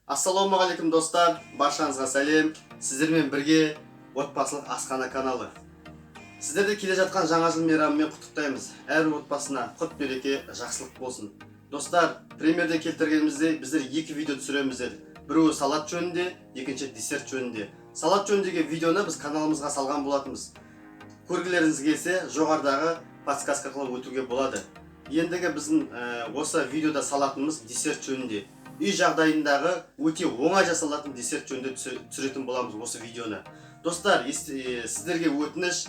Ассалаумағалейкум достар, баршаңызға сәлем. Сіздермен бірге отбасылық асхана каналы. Сіздерді келе жатқан жаңа жыл мейрамымен құттықтаймыз. Әрбір отбасына құт береке, жақсылық болсын. Достар, премьерде келтіргенімізде біздер екі видео түсіреміздер. Біреуі салат жөнінде, екінші десерт жөнінде. Салат жөніндегі видеоны біз каналымызға салған болатынбыз. Көргілеріңіз келсе, жоғарыдағы подсказка қылып өтуге болады. Ендігі біздің осы видеода салатынымыз десерт жөнінде. Үй жағдайындағы өте оңай жасалатын десерт жөнінде түсіретін боламыз осы видеоны. Достар, сіздерге өтініш,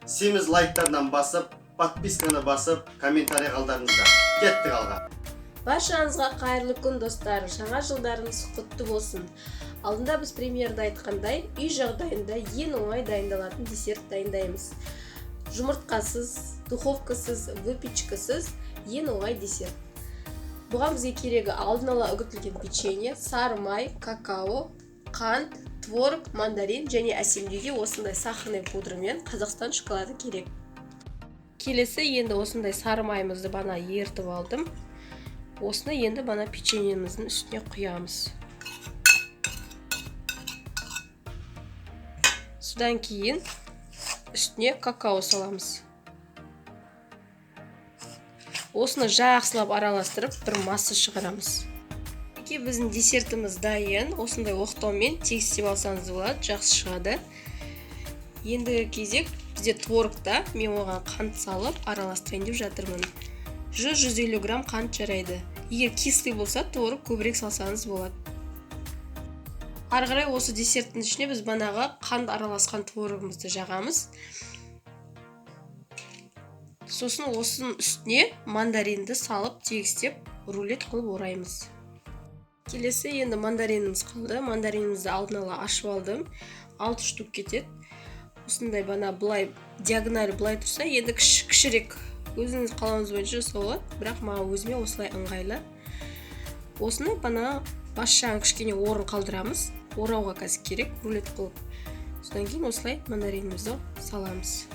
семіз лайктардан басып, подписканы басып, комментарий қалдарыңыздар. Кеттік алға. Баршаңызға қайырлы күн достар, жаңа жылдарыңыз құтты болсын. Алдында біз премьерде айтқандай, үй жағдайында ең оңай дайындалатын десерт дайындаймыз. Жұмыртқасыз, духовкасыз, выпечкасыз ең оңай десерт. Бұған бізге керегі алдын ала үгітілген печенье, сары май, какао, қант, творог, мандарин және әсемдеуге осындай сахарный пудра мен Қазақстан шоколады керек. Келесі енді осындай сары майымызды бана ертіп алдым. Осыны енді бана печеньеміздің үстіне құямыз. Содан кейін үстіне какао саламыз. Осыны жақсылап араластырып, бір масса шығарамыз. Біздің десертіміз дайын. Осындай оқтаумен тегістеп алсаңыз болады, жақсы шығады. Ендігі кезек бізде творогта мен оған қант салып араластырайын деп жатырмын. 100-150 грамм қант жарайды. Егер кислый болса, творог көбірек салсаңыз болады. Ары қарай осы десерттің ішіне біз банаға қант араласқан творогымызды жағамыз. Сосын осының үстіне мандаринді салып тегістеп рулет қылып ораймыз. Келесі енді мандариніміз қалды. Мандаринімізді алдын ала ашып алдым. 6 штук кетеді. Осындай бана былай диагональ былай тұрса, енді кішірек өзіңіз қалауыңыз бойынша жасауға, бірақ маған өзіме осылай ыңғайлы. Осыны бана бас жағын кішкене орын қалдырамыз. Орауға қазір керек, рулет қылып. Содан кейін осылай мандаринімізді саламыз.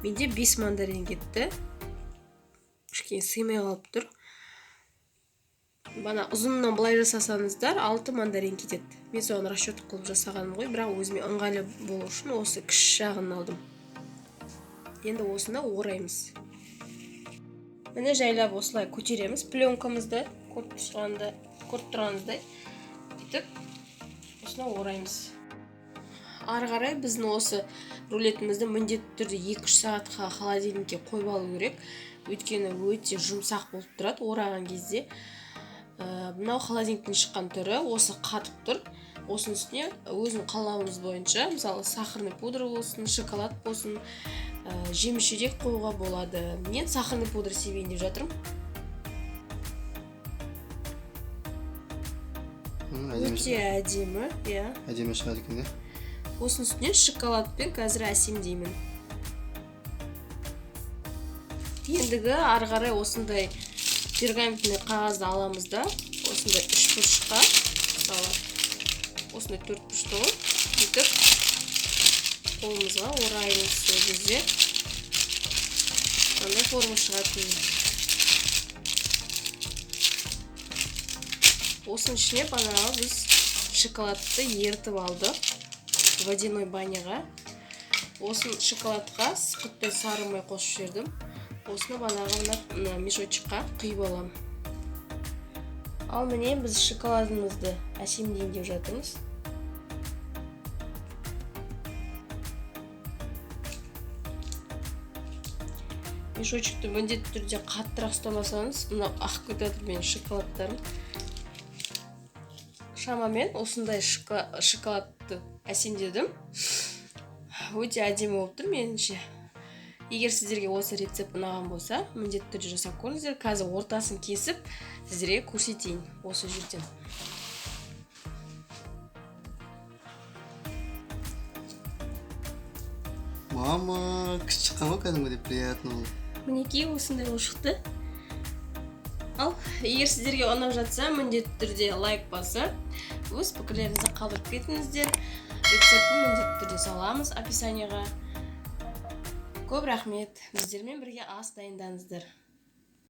Менде 5 мандарин кетті. Кішкене сыймай қалып тұр. Бана ұзынынан былай жасасаңыздар 6 мандарин кетеді. Мен соған расчет қылып жасағаным ғой, бірақ өзіме ыңғайлы болу үшін осы кіші жағын алдым. Енді осыны ораймыз. Міне жайлап осылай көтереміз. Пленкамызды көріп тұрғаныздай етіп осыны ораймыз. Ары қарай біздің осы рулетімізді міндетті түрде 2-3 сағатқа холодильникке қойып алу керек. Өйткені өте жұмсақ болып тұрады ораған кезде. Мынау холодильниктен шыққан түрі осы қатып тұр. Осының үстіне өзінің қалауыңыз бойынша, мысалы сахарный пудра болсын, шоколад болсын, жеміс-жидек қоюға болады. Мен сахарный пудра себейін деп жатырмын. Өте әдемі, иә. Әдемі шығады екен, де. Осының үстіне шоколадпен қазір әсемдеймін. Ендігі ары қарай осындай пергаментный қағазды аламыз да, осындай 3 бұрышқа, мысалы, осындай 4 бұрышты етіп, қолымызға ораймыз сол кезде. Қандай форма шығатын. Осының ішіне банаға біз шоколадты ертіп алдық водяной баняға. Осын шоколадқа сықыттай сары май қосып жібердім. Осыны банаға мешочыққа құйып алам. Ал міне біз шоколадымызды әсемдейін деп жатырмыз. Мешочекті міндетті түрде қаттырақ ұстамасаңыз, мына ақып кетеді менің шоколадтарым. Шамамен осындай шоколадты әсемдедім. Өте әдемі болып тұр меніңше. Егер сіздерге осы рецепт ұнаған болса, міндетті түрде жасап көріңіздер. Қазір ортасын кесіп, сіздерге көрсетейін осы жерден. Мама, күшті шыққан ғой кәдімгідей приятно ол. Мінекей осындай болып шықты. Ал, егер сіздерге ұнап жатса, міндетті түрде лайк басып, өз пікірлеріңізді қалдырып кетіңіздер. Рецептін міндетті түрде саламыз описанияға. Көп рахмет, біздермен бірге ас дайындаңыздар.